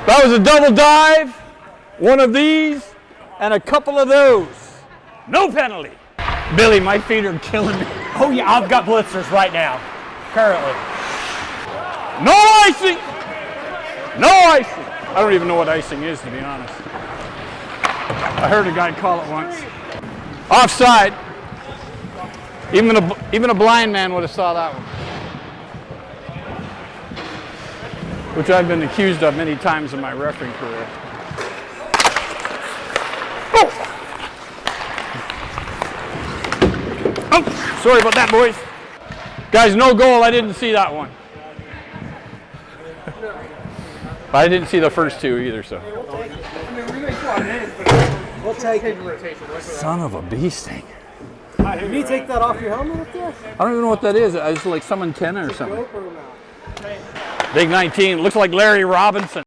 That was a double dive, one of these, and a couple of those. No penalty. Billy, my feet are killing me. Oh yeah, I've got blisters right now, currently. No icing! No icing! I don't even know what icing is, to be honest. I heard a guy call it once. Offside. Even a blind man would have saw that one. Which I've been accused of many times in my refereeing career. Oh! Oh, sorry about that, boys. Guys, no goal. I didn't see that one. I didn't see the first two either, so. We'll take it. Son of a bee sting. Can you take that off your helmet up there? I don't even know what that is. It's like some antenna or something. Big 19. Looks like Larry Robinson.